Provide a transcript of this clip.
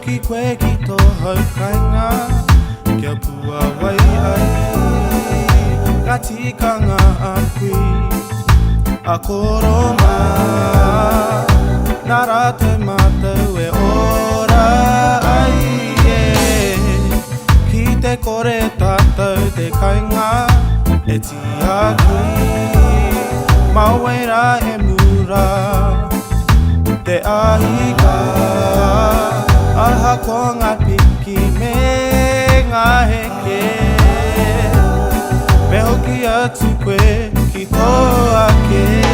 Ki koe ki tō haukainga Kia pua wai ai Ka tikanga a kui A koroma Nā rā te mātou e ora ai Ki te kore tātou te kainga E ti a kui Maui rā e mura Te ahika Aha ko ngā piki me ngā heke Me hoki atu koe ki tō ake